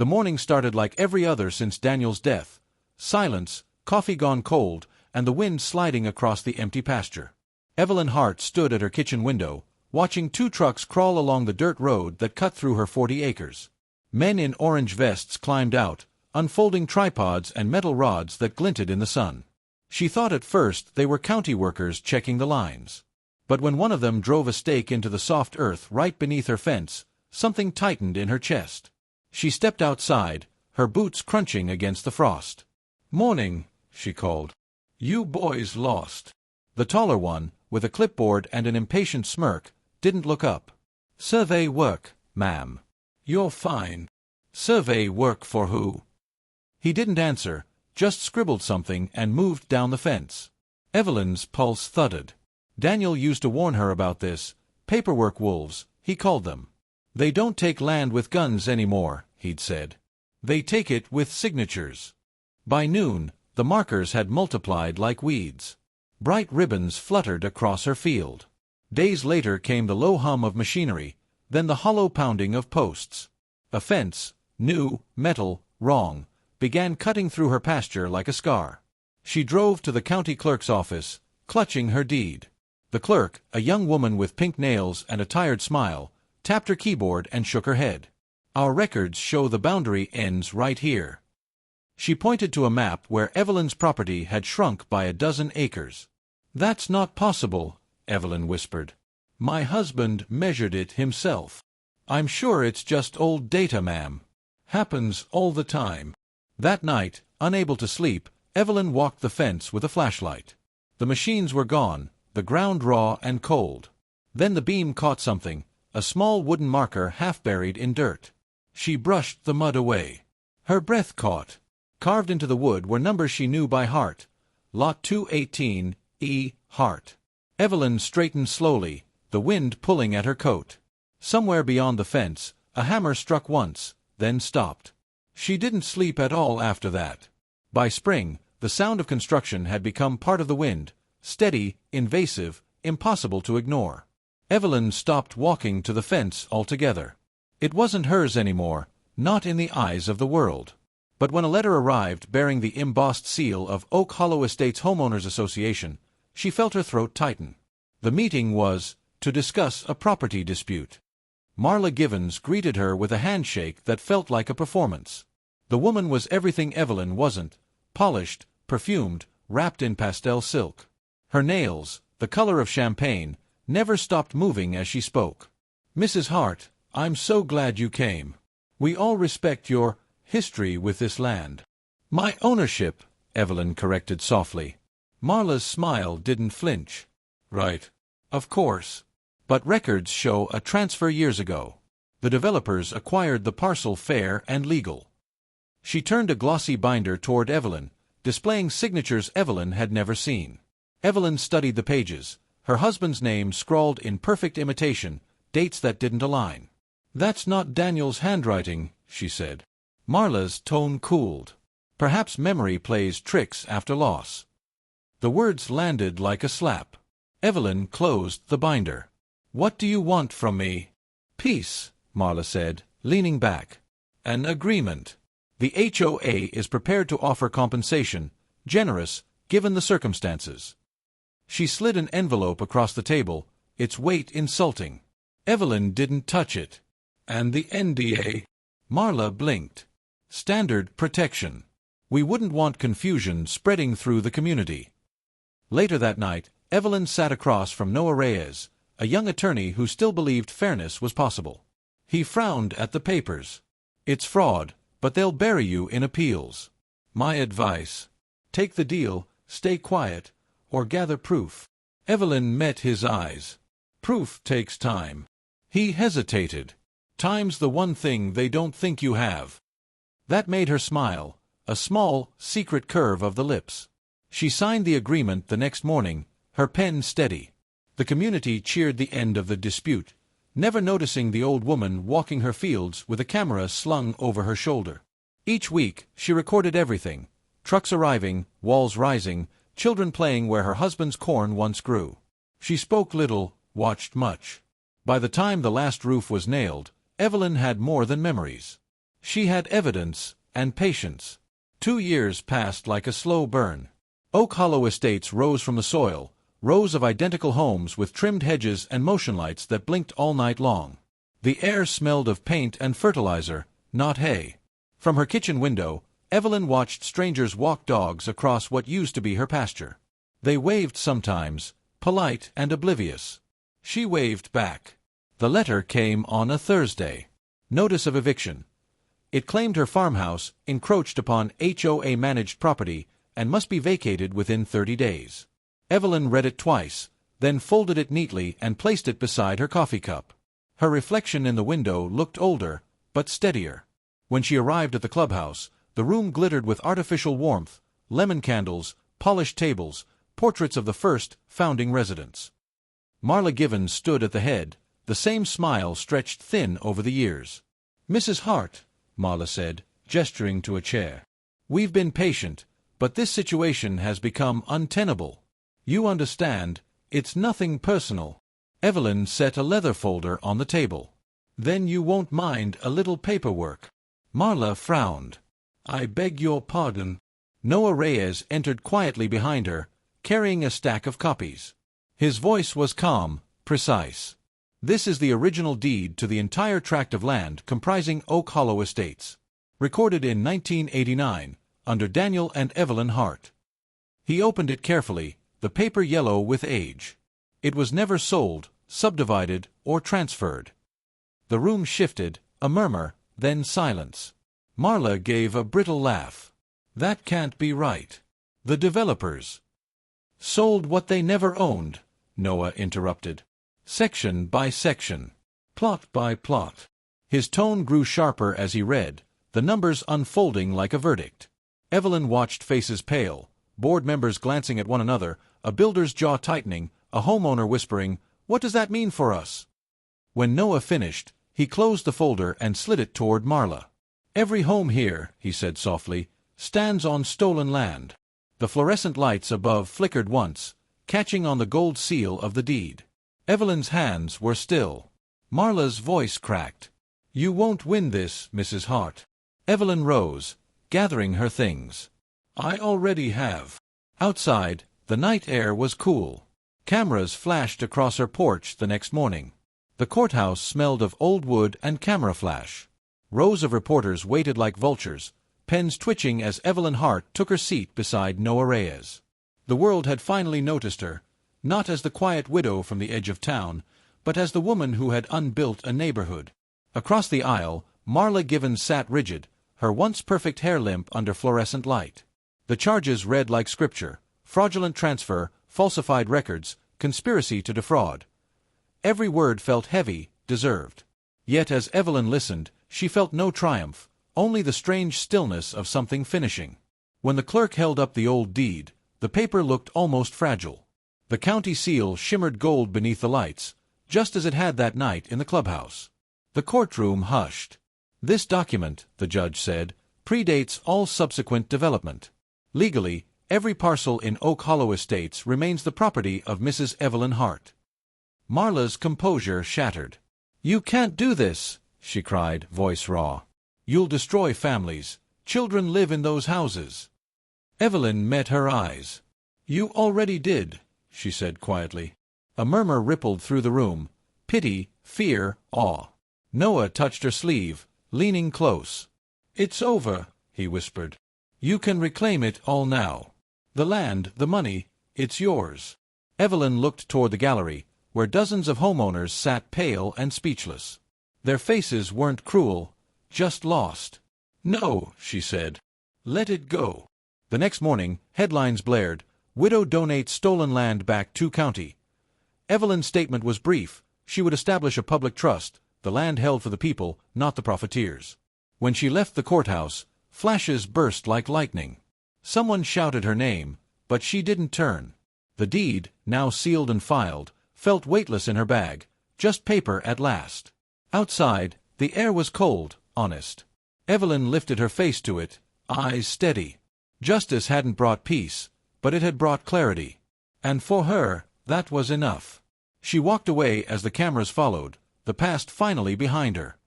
The morning started like every other since Daniel's death. Silence, coffee gone cold, and the wind sliding across the empty pasture. Evelyn Hart stood at her kitchen window, watching 2 trucks crawl along the dirt road that cut through her 40 acres. Men in orange vests climbed out, unfolding tripods and metal rods that glinted in the sun. She thought at first they were county workers checking the lines. But when one of them drove a stake into the soft earth right beneath her fence, something tightened in her chest. She stepped outside, her boots crunching against the frost. "Morning," she called. "You boys lost." The taller one, with a clipboard and an impatient smirk, didn't look up. "Survey work, ma'am." "You're fine." "Survey work for who?" He didn't answer, just scribbled something and moved down the fence. Evelyn's pulse thudded. Daniel used to warn her about this. Paperwork wolves, he called them. "They don't take land with guns anymore," he'd said. "They take it with signatures." By noon, the markers had multiplied like weeds. Bright ribbons fluttered across her field. Days later came the low hum of machinery, then the hollow pounding of posts. A fence, new, metal, wrong, began cutting through her pasture like a scar. She drove to the county clerk's office, clutching her deed. The clerk, a young woman with pink nails and a tired smile, tapped her keyboard and shook her head. "Our records show the boundary ends right here." She pointed to a map where Evelyn's property had shrunk by a dozen acres. "That's not possible," Evelyn whispered. "My husband measured it himself." "I'm sure it's just old data, ma'am. Happens all the time." That night, unable to sleep, Evelyn walked the fence with a flashlight. The machines were gone, the ground raw and cold. Then the beam caught something, a small wooden marker half buried in dirt. She brushed the mud away. Her breath caught. Carved into the wood were numbers she knew by heart. Lot 218, E. Hart. Evelyn straightened slowly, the wind pulling at her coat. Somewhere beyond the fence, a hammer struck once, then stopped. She didn't sleep at all after that. By spring, the sound of construction had become part of the wind, steady, invasive, impossible to ignore. Evelyn stopped walking to the fence altogether. It wasn't hers anymore, not in the eyes of the world. But when a letter arrived bearing the embossed seal of Oak Hollow Estates Homeowners Association, she felt her throat tighten. The meeting was to discuss a property dispute. Marla Givens greeted her with a handshake that felt like a performance. The woman was everything Evelyn wasn't: polished, perfumed, wrapped in pastel silk. Her nails, the color of champagne, never stopped moving as she spoke. "Mrs. Hart, I'm so glad you came. We all respect your history with this land." "My ownership," Evelyn corrected softly. Marla's smile didn't flinch. "Right. Of course. But records show a transfer years ago. The developers acquired the parcel fair and legal." She turned a glossy binder toward Evelyn, displaying signatures Evelyn had never seen. Evelyn studied the pages, her husband's name scrawled in perfect imitation, dates that didn't align. "That's not Daniel's handwriting," she said. Marla's tone cooled. "Perhaps memory plays tricks after loss." The words landed like a slap. Evelyn closed the binder. "What do you want from me?" "Peace," Marla said, leaning back. "An agreement. The HOA is prepared to offer compensation, generous, given the circumstances." She slid an envelope across the table, its weight insulting. Evelyn didn't touch it. "And the NDA?" Marla blinked. "Standard protection. We wouldn't want confusion spreading through the community." Later that night, Evelyn sat across from Noah Reyes, a young attorney who still believed fairness was possible. He frowned at the papers. "It's fraud, but they'll bury you in appeals. My advice: take the deal, stay quiet, or gather proof." Evelyn met his eyes. "Proof takes time." He hesitated. "Time's the one thing they don't think you have." That made her smile, a small, secret curve of the lips. She signed the agreement the next morning, her pen steady. The community cheered the end of the dispute, never noticing the old woman walking her fields with a camera slung over her shoulder. Each week, she recorded everything: trucks arriving, walls rising, children playing where her husband's corn once grew. She spoke little, watched much. By the time the last roof was nailed, Evelyn had more than memories. She had evidence and patience. 2 years passed like a slow burn. Oak Hollow Estates rose from the soil, rows of identical homes with trimmed hedges and motion lights that blinked all night long. The air smelled of paint and fertilizer, not hay. From her kitchen window, Evelyn watched strangers walk dogs across what used to be her pasture. They waved sometimes, polite and oblivious. She waved back. The letter came on a Thursday. Notice of eviction. It claimed her farmhouse encroached upon HOA-managed property and must be vacated within 30 days. Evelyn read it twice, then folded it neatly and placed it beside her coffee cup. Her reflection in the window looked older, but steadier. When she arrived at the clubhouse, the room glittered with artificial warmth, lemon candles, polished tables, portraits of the first founding residents. Marla Givens stood at the head, the same smile stretched thin over the years. "Mrs. Hart," Marla said, gesturing to a chair. "We've been patient, but this situation has become untenable. You understand, it's nothing personal." Evelyn set a leather folder on the table. "Then you won't mind a little paperwork." Marla frowned. "I beg your pardon." Noah Reyes entered quietly behind her, carrying a stack of copies. His voice was calm, precise. "This is the original deed to the entire tract of land comprising Oak Hollow Estates, recorded in 1989, under Daniel and Evelyn Hart." He opened it carefully, the paper yellow with age. It was never sold, subdivided, or transferred. The room shifted, a murmur, then silence. Marla gave a brittle laugh. "That can't be right. The developers sold what they never owned," Noah interrupted. "Section by section. Plot by plot." His tone grew sharper as he read, the numbers unfolding like a verdict. Evelyn watched faces pale, board members glancing at one another, a builder's jaw tightening, a homeowner whispering, "What does that mean for us?" When Noah finished, he closed the folder and slid it toward Marla. "Every home here," he said softly, "stands on stolen land." The fluorescent lights above flickered once, catching on the gold seal of the deed. Evelyn's hands were still. Marla's voice cracked. "You won't win this, Mrs. Hart." Evelyn rose, gathering her things. "I already have." Outside, the night air was cool. Cameras flashed across her porch the next morning. The courthouse smelled of old wood and camera flash. Rows of reporters waited like vultures, pens twitching as Evelyn Hart took her seat beside Noah Reyes. The world had finally noticed her, not as the quiet widow from the edge of town, but as the woman who had unbuilt a neighborhood. Across the aisle, Marla Givens sat rigid, her once perfect hair limp under fluorescent light. The charges read like scripture: fraudulent transfer, falsified records, conspiracy to defraud. Every word felt heavy, deserved. Yet as Evelyn listened, she felt no triumph, only the strange stillness of something finishing. When the clerk held up the old deed, the paper looked almost fragile. The county seal shimmered gold beneath the lights, just as it had that night in the clubhouse. The courtroom hushed. "This document," the judge said, "predates all subsequent development. Legally, every parcel in Oak Hollow Estates remains the property of Mrs. Evelyn Hart." Marla's composure shattered. "You can't do this," she cried, voice raw. "You'll destroy families. Children live in those houses." Evelyn met her eyes. "You already did," she said quietly. A murmur rippled through the room, pity, fear, awe. Noah touched her sleeve, leaning close. "It's over," he whispered. "You can reclaim it all now. The land, the money, it's yours." Evelyn looked toward the gallery, where dozens of homeowners sat pale and speechless. Their faces weren't cruel, just lost. "No," she said. "Let it go." The next morning, headlines blared, "Widow donates stolen land back to county." Evelyn's statement was brief. She would establish a public trust, the land held for the people, not the profiteers. When she left the courthouse, flashes burst like lightning. Someone shouted her name, but she didn't turn. The deed, now sealed and filed, felt weightless in her bag, just paper at last. Outside, the air was cold, honest. Evelyn lifted her face to it, eyes steady. Justice hadn't brought peace, but it had brought clarity. And for her, that was enough. She walked away as the cameras followed, the past finally behind her.